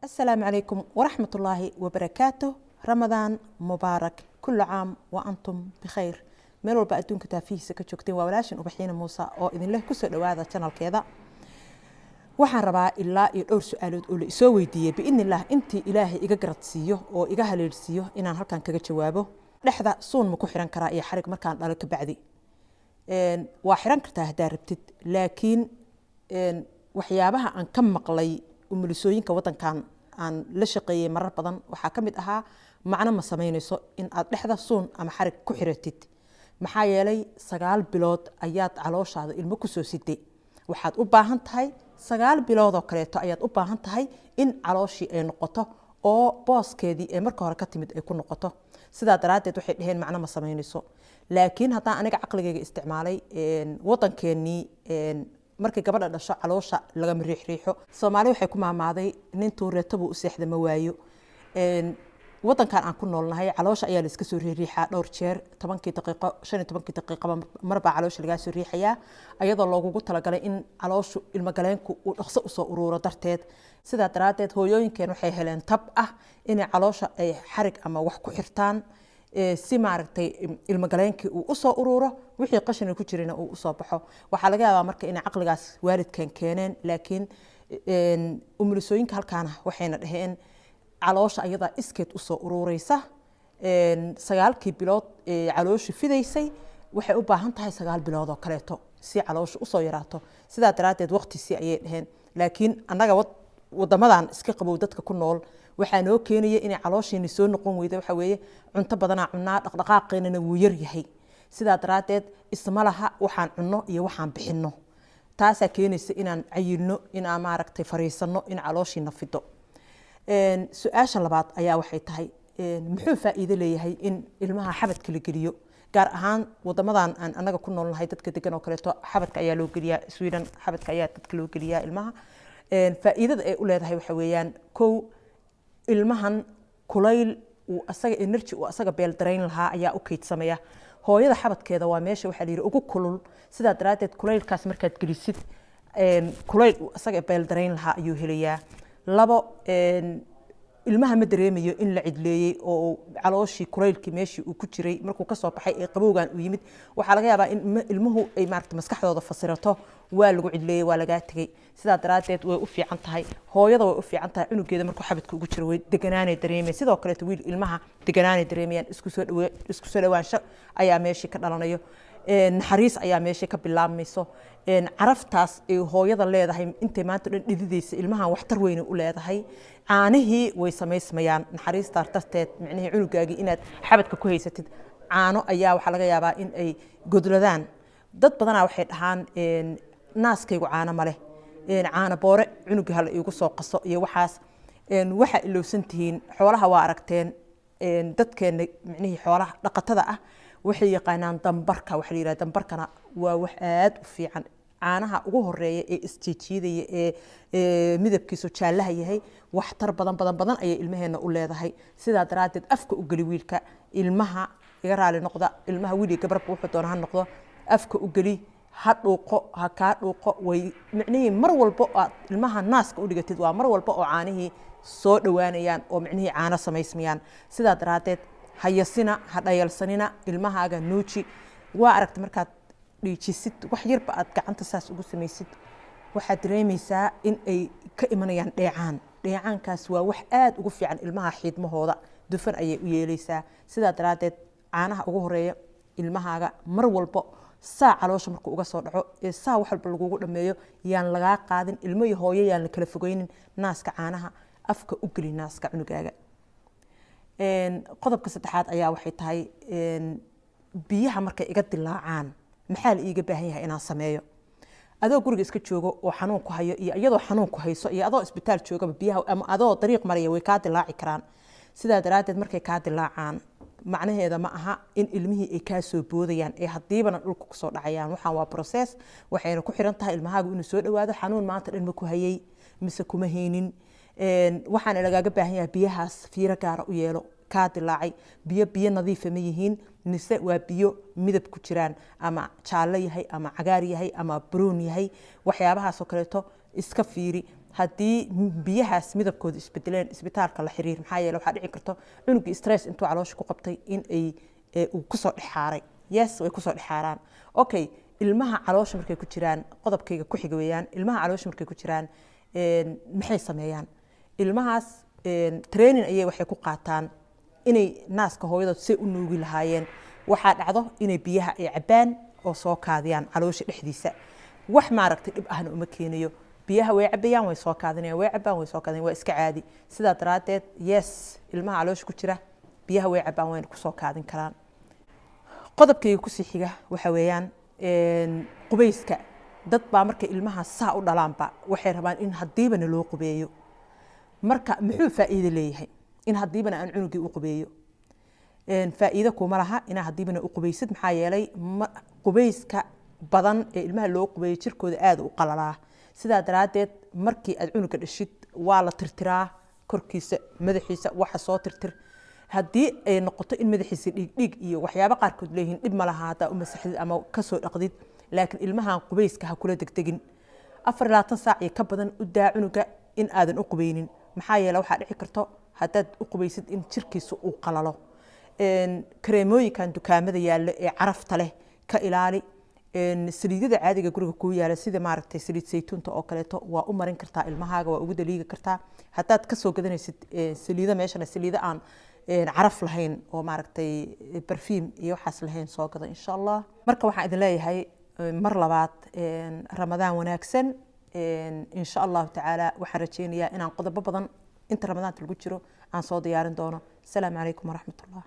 السلام عليكم ورحمة الله وبركاته. رمضان مبارك، كل عام وأنتم بخير. meel walba adduunka taafihiisa ka joogteen waa walaashin ubaxiina Muuse oo idin leh kusoo dhawaada channelkeeda. waxaan rabaa ilaa iyo dhowr su'aalood oo la isoo weydiiyay biidnillah intii Ilaahay iga garadsiiyo oo iga haleelsiiyo inaan halkan kaga jawaabo. dhexda suun ma ku xiran karaa iyo xarig markaan dhalo ka bacdi waa xiran kartaa hadaa rabtid, laakiin waxyaabaha aan ka maqlay umulisooyinka wadankan aan la shaqeeyay marar badan waxaa ka mid ahaa macna ma sameynayso in aad dhexda suun ama xarig ku xiratid. maxaa yeelay 9 bilood ayaad calooshaada ilmo ku soo siday, waxaad u baahan tahay 9 bilood oo kaleeto ayaad u baahan tahay in calooshii ay noqoto oo booskeedii ee marka hore ka timid ay ku noqoto. sidaa daraadeed waxay dhaheen macna ma sameynayso. laakiin haddaan aniga caqligayga isticmaalay wadankeenii markay gabadha dhasho caloosha laga riixriixo, Soomaali waxay ku maamaaday nin tuureetaba u seexda ma waayo. wadankan aan ku noolnahay caloosha ayaa la iska soo riixaa dhowr jeer 10 daqiiqo 15 daqiiqo marba caloosha laga soo riixaya ayadoo loogu talagalay in calooshu ilmo galeenku uu dhaqso u soo ururo darteed. sidaa daraadeed hooyooyinkeen waxay heleen tab ah in caloosha ay xarig ama wax ku xirtaan si maaragtay ilmo galeenkii uu u soo ururo wixii qashin ku jirina uu u soo baxo. waxaa laga yaabaa marka in caqligaas waalidkan keeneen, laakiin umulisooyinka halkaana waxayna dhaheen caloosha ayada iskeed u soo ururaysa 9 bilood caloosha fidaysay waxay u baahan tahay 9 bilood oo kaleeto si caloosha u soo yaraato. sidaa daraadeed waqtiisi ayay dhaheen, laakiin annaga wadamadan iska qabow dadka ku nool waxaa noo keenaya in caloosheena soo noqon weydo. waxa weeye cunto badan cunaa, dhaqdhaqaaqeena wuu yar yahay. sidaa daraadeed isma laha waxaan cunno iyo waxaan bixinno. taasaa keenaysa inaan cayilno, inaan maaragtay fariisano, in calooshiina fido. su-aasha labaad ayaa waxay tahay muxuu faa'iido leeyahay in ilmaha xabadka la geliyo, gaar ahaan wadamadan aan anaga ku noolnahay dadka degan oo kaleeto xabadka ayaa loo geliyaa. Sweden xabadka ayaa dadka loo geliyaa ilmaha. faa'iidada ay u leedahay waxa weeyaan kow, ilmahan kulayl uu asaga energy uu asaga beel darayn lahaa ayaa u kaydsamaya. hooyada xabadkeeda waa meesha waxa la yiri ugu kulul. sidaa daraadeed kulaylkaas markaad gelisid kulayl uu asaga beel darayn lahaa ayuu helayaa. labo, ilmaha ma dareemayo in la cidleeyay oo calooshii kulaylkii meeshii uu ku jiray markuu ka soo baxay ee qabowgan uu yimid. waxaa laga yaabaa in ilmuhu ay maaragtay maskaxdooda fasirato waa lagu cidleeyay, waa laga tagay. sidaa daraadeed way u fiican tahay hooyada, way u fiican tahay cunugeeda markuu xabadka ugu jiro way deganaanay dareemay. sidoo kale wiil ilmaha deganaanay dareemayaan, isku soo dhawaansho ayaa meeshii ka dhalanayo, naxariis ayaa meeshii ka bilaabmayso. caraftaas ay hooyada leedahay intay maanta dhan dhididaysa ilmaha waxtar weyn u leedahay. caanihii way samaysmayaan naxariista darteed, macnaheedu cunugaagi inaad xabadka ku haysatid caano ayaa waxa laga yaabaa in ay godladaan. dad badanaa waxay dhahaan naaskaygu caano ma leh, caano boore cunuga hal igu soo qaso iyo waxaas. waxa ilowsan tihiin xoolaha waa aragteen, dadkeena macnaheedu xoolaha dhaqatada ah waxay yaqaanaan dambarka. waxa la yiraahdaa dambarkana waa wax aad u fiican. caanaha ugu horeeya ee istiijiyada ee midabkiisu jaalaha yahay waxtar badan ayay ilmaheena u leedahay. sidaa daraadeed afka u gali wiilka, ilmaha iga raali noqda, ilmaha wiil iyo gabar wuxuu doona ha noqdo, afka u gali, ha dhuuqo, ha ka dhuuqo. way macnaheedu mar walba aad ilmaha naaska u dhigatid waa mar walba oo caanihii soo dhawaanayaan oo macnaheedu caano samaysmayaan. sidaa daraadeed hayasina, ha dhayalsanina, ilmahaaga nuuji. waa aragtay markaad dhiijisid wax yarba aad gacanta saas ugu samaysid waxaad dareemaysaa in ay ka imanayaan dheecaan. dheecaankaas waa wax aad ugu fiican ilmaha xiidmahooda, dufan ayay u yeelaysaa. sidaa daraadeed caanaha ugu horeeya ilmahaaga mar walba saa caloosha markuu uga soo dhaco ee saa wax walba lagugu dhameeyo yaan lagaa qaadin. ilmo iyo hooyo yaan la kala fogeynin. naaska caanaha afka u geli naaska cunugaaga. qodobka saddexaad ayaa waxay tahay biyaha markay iga dilaacaan maxaa la iiga baahan yahay inaan sameeyo. adoo guriga iska joogo oo xanuun ku hayo iyo iyadoo xanuun ku hayso iyo adoo isbitaal joogaba biyaha ama adoo dariiq maraya way ka dilaaci karaan. sidaa daraadeed markay ka dilaacaan macnaheeda ma aha in ilmihii ay ka soo boodayaan ee hadiibana dhulka ku soo dhacayaan. waxaan waa process, waxayna ku xiran tahay ilmahaagu inuu soo dhawaado. xanuun maanta dhan ma ku hayay mise kuma haynin, waxaana lagaaga baahan yahay biyahaas fiiro gaara u yeelo. ka dilaacay biyo nadiif ma yihiin mise waa biyo midab ku jiraan, ama jaalle yahay ama cagaar yahay ama brown yahay. waxyaabahaas oo kaleeto iska fiiri. haddii biyahaas midabkooda isbedeleen isbitaalka la xiriir maxaa yeelay waxaa dhici karto cunugii stress intuu caloosha ku qabtay in ay uu kusoo dhexaaray yes way kusoo dhexaaraan okay ilmaha caloosha markay ku jiraan qodobkayga ku xiga weeyaan ilmaha caloosha markay ku jiraan maxay sameeyaan ilmahaas training ayay waxay ku qaataan inay naaska hooyadood si u nuugi lahaayeen waxaa dhacdo inay biyaha ay cabaan oo soo kaadiyaan caloosha dhexdiisa wax maaragtay dhib ahna uma keenayo biyaha way cabayaan way soo kaadinayaan way cabaan way soo kaadinayaan waa iska caadi sidaa daraadeed yes ilmaha caloosha ku jira biyaha way cabaan wayna ku soo kaadin karaan qodobkayga ku sii xiga waxa weeyaan qubayska dad baa marka ilmaha saa u dhalaanba waxay rabaan in hadiibana loo qubeeyo marka muxuu faa'iido leeyahay in hadiibana aan cunugii u qubeeyo faa'iido kuma laha in hadiibana u qubaysid maxaa yeelay qubayska badan ee ilmaha loo qubeeyo jirkooda aad u qalalaa sidaa daraadeed markii aad cunuga dhashid waa la tirtiraa korkiisa madaxiisa waxa soo tirtir haddii ay noqoto in madaxiisa dhiig iyo waxyaabo qaarkood leeyihiin dhib ma laha haddaa u masaxdid ama ka soo dhaqdid laakiin ilmahan qubayska ha kula degdegin 24 saac iyo ka badan u daa cunuga in aadan u qubaynin maxaa yeelay waxaa dhici karto haddaad u qubaysid in jirkiisa uu qalalo kareemooyinkan dukaamada yaalla ee carafta leh ka ilaali saliidada caadiga guriga ku yaala sida maaragtay saliid saytuunta oo kaleeto waa u marin kartaa ilmahaaga waa ugu daliigi kartaa haddaad ka soo gadanaysid saliida meeshana saliida aan caraf lahayn oo maaragtay barfiim iyo waxaas lahayn soo gada insha allah marka waxaan idin leeyahay mar labaad ramadaan wanaagsan insha allah tacaala waxaan rajeynayaa inaan qodobo badan inta ramadaanta lagu jiro aan soo diyaarin doono asalaamu calaykum waraxmatullah